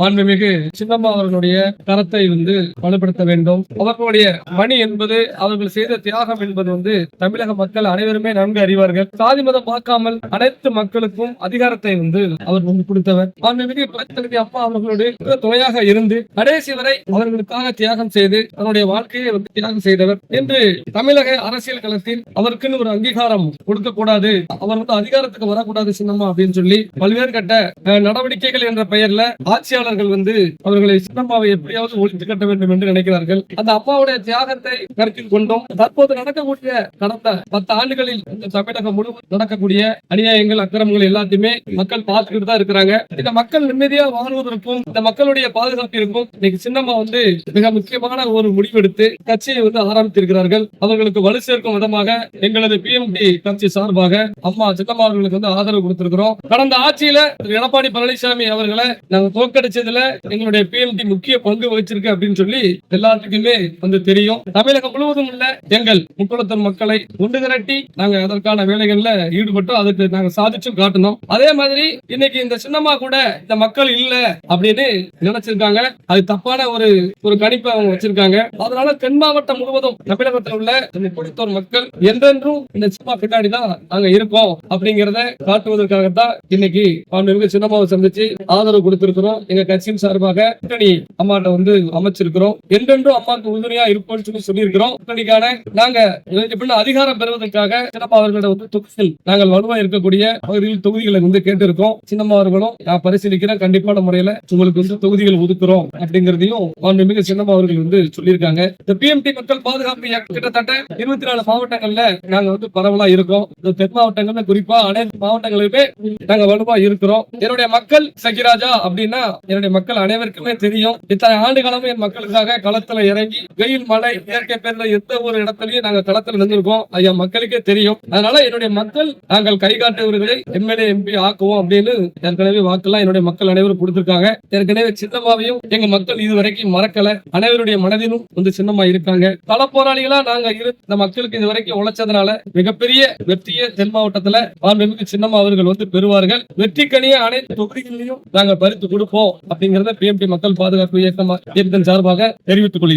மாண்புமிகு சின்னம்மா அவர்களுடைய கரத்தை வலுப்படுத்த வேண்டும். அவர்களுடைய பணி என்பது, அவர்கள் செய்த தியாகம் என்பது தமிழக மக்கள் அனைவருமே நன்கு அறிவார்கள். சாதி மதம் பார்க்காமல் அனைத்து மக்களுக்கும் அதிகாரத்தை அவர் கொடுத்தவர். மாண்புமிகு புரட்சித்தலைவி அம்மா அவர்களுடைய துணையாக இருந்து கடைசி வரை அவர்களுக்காக தியாகம் செய்து தன்னுடைய வாழ்க்கையை தியாகம் செய்தவர் என்று தமிழக அரசியல் களத்தில் அவருக்குன்னு ஒரு அங்கீகாரம் கொடுக்க கூடாது, அவர் அதிகாரத்துக்கு வரக்கூடாது சின்னம்மா அப்படின்னு சொல்லி பல்வேறு கட்ட நடவடிக்கைகள் என்ற பெயர்ல ஆட்சியாளர்கள் அவர்களை சின்னம்மாவை எப்படியாவது ஒழித்து கட்ட வேண்டும் என்று நினைக்கிறார்கள். அந்த அம்மாவுடைய தியாகத்தை கருத்தில் கொண்டும் தற்போது நடக்கக்கூடிய கடந்த 10 ஆண்டுகளில் இந்த தமிழகம் முழுவதும் நடக்கக்கூடிய அநியாயங்கள் அக்கிரமங்கள் எல்லாத்தையுமே மக்கள் பார்த்துக்கிட்டு தான் இருக்கிறாங்க. இந்த மக்கள் நிம்மதியா வாழ்வதற்கும் இந்த மக்களுடைய பாதுகாப்பிற்கும் இன்னைக்கு சின்னம்மா மிக முக்கியமான ஒரு முடிவெடுத்து கட்சியை ஆரம்பித்திருக்கிறார்கள். அவர்களுக்கு வலு சேர்க்கும் விதமாக எங்களது PMT கட்சி சார்பாக அம்மா சின்னம்மா அவர்களுக்கு ஆதரவு கொடுத்திருக்கிறோம். கடந்த ஆட்சியில எடப்பாடி பழனிசாமி அவர்களை நாங்க தோற்கடிச்சதுல எங்களுடைய PMT முக்கிய பங்கு வகிச்சிருக்கு அப்படின்னு சொல்லி எல்லாத்துக்குமே தெரியும். தமிழகம் முழுவதும் உள்ள எங்கள் முக்குளத்தூர் மக்களை ஒன்று திரட்டி நாங்க அதற்கான வேலைகள்ல ஈடுபட்டோம். அதுக்கு நாங்க சாதிச்சும் காட்டணும். அதே மாதிரி இன்னைக்கு இந்த சின்னம்மா கூட இந்த மக்கள் இல்ல அப்படின்னு நினைச்சிருக்காங்க. அது தப்பான ஒரு கணிப்பை அவங்க வச்சிருக்காங்க. அதனால தென் மாவட்டம் முழுவதும் தமிழகத்தில் உள்ள முக்குளத்தூர் மக்கள் என்றென்றும் இந்த சின்னம்மா பின்னாடி தான் நாங்க இருக்கோம் அப்படிங்கறத காட்டுவதற்காகத்தான் இன்னைக்கு சின்னம்மாவை சந்திச்சு ஆதரவு கொடுத்திருக்கிறோம். எங்க கட்சியின் சார்பாக கூட்டணி அம்மாட்ட அமைச்சிருக்கிறோம். என்றென்றும் அம்மாவுக்கு உறுதுணையா இருப்போம்னு சொல்லி இருக்கிறோம். கூட்டணிக்கான நாங்க அதிகாரம் பெறுவதற்காக சின்னம்மா அவர்களோட தொகுதியில் நாங்கள் வலுவா இருக்கக்கூடிய பகுதியில் தொகுதிகளை கேட்டு இருக்கோம். சின்னம்மா அவர்களும் நான் பரிசீலிக்கிறேன், கண்டிப்பான முறையில உங்களுக்கு தொகுதிகள் ஒதுக்குறோம் அப்படிங்கறதையும் மாண்புமிகு சின்னம்மா அவர்கள் சொல்லியிருக்காங்க. இந்த PMT மக்கள் பாதுகாப்பு கிட்டத்தட்ட 24 மாவட்டங்கள்ல நாங்க பரவலா இருக்கோம். தென் மாவட்டங்கள்ல குறிப்பா அனைத்து மாவட்டங்களுமே நாங்க வலுவா இருக்கிறோம். என்னுடைய மக்கள் சகிராஜா அப்படின்னா என்னுடைய மக்கள் அனைவருக்குமே தெரியும். இத்தனை ஆண்டு காலமும் என் மக்களுக்காக களத்துல இறங்கி வெயில் மழை இயற்கை பேர்ல எந்த ஒரு இடத்துலயும் நாங்க களத்துல நின்றுருக்கோம். ஐயா மக்களுக்கே தெரியும். அதனால என்னுடைய மக்கள் நாங்கள் கை காட்டுவர்களை MLA MP ஆக்குவோம் அப்படின்னு ஏற்கனவே வாக்கெல்லாம் என்னுடைய மக்கள் அனைவரும் கொடுத்திருக்காங்க. ஏற்கனவே சின்னம்மாவையும் எங்க மக்கள் இதுவரைக்கும் மறக்கல. அனைவருடைய மனதிலும் சின்னம்மா இருக்காங்க. கள போராளிகளா நாங்க இந்த மக்களுக்கு இதுவரைக்கும் உழைச்சதுனால மிகப்பெரிய வெற்றியை தென் மாவட்டத்துல மாண்புமிகு சின்னம்மா அவர்கள் பெறுவார்கள். வெற்றி கனிய அனைத்து தொகுதிகளிலும் நாங்க பறித்து கொடுப்போம் அப்படிங்கறத PMT மக்கள் பாதுகாப்பு இயக்கத்தின் சார்பாக தெரிவித்துக் கொள்கிறேன்.